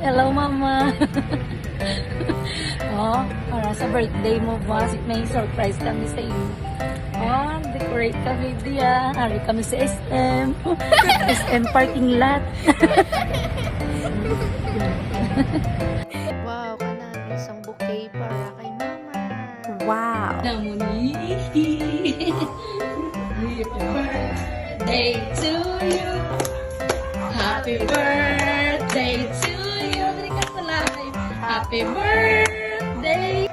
Hello, Mama. Oh, para sa birthday mo ba, may surprise kami sa iyo. Oh, decorate kami diya. Hari kami sa SM. SM parking lot. Wow, kanan isang bouquet para kay mama. Wow. Namuni. Happy birthday to you. Happy birthday to you. Berikan sa live. Happy birthday.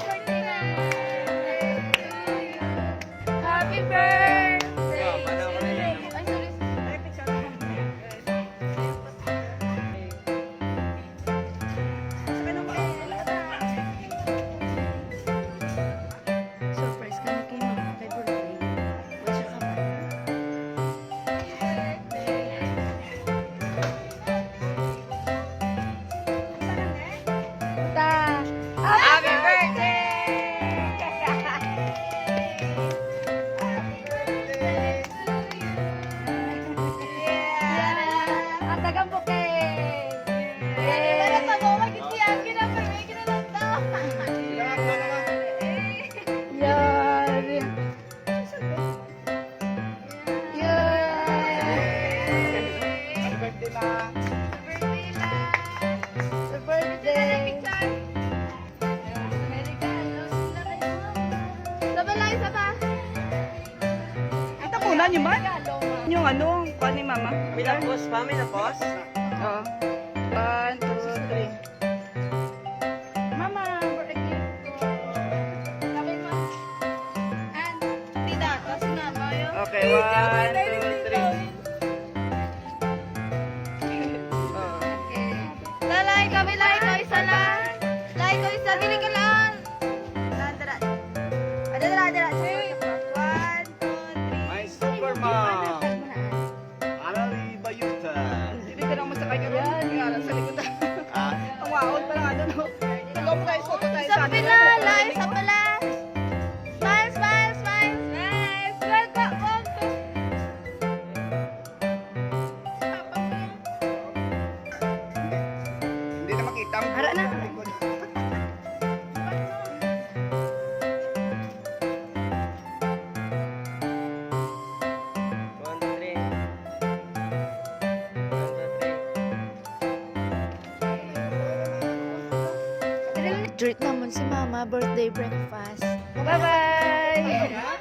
Happy birthday! Ay, sorry. Surprise kami kay mama kay birthday. Wala siya kamay. Happy birthday! Ang tagang bouquet! Wala pa mo magkikiyang kinapagay kinalanta. Yan! Sa birthday! Ito kunan niyo ba? Yung ano, kuha ni mama. May napos pa, may napos. Oo. 1, 2, 3. Mama, birthday gift ko. Okay, 1, 2, 3. Oh. Lalay kami, lalay ko isa lang. Lalay ko isa, dili ka lang. Adara. 1, 2, 3. My super mom. Anali Bayuta. Hindi ka naman sa kanya ron. Yung alam sa likod. Ah, Ang waon pa lang ano, no? Tulong tayo, soto tayo Isa sa pa lalay, isa pala. Smile, smile, smile. Smile, smile ka, mom. hindi na makita. Hara na. One, two, three. One, two, three. Treat naman si mama, birthday breakfast. Bye-bye!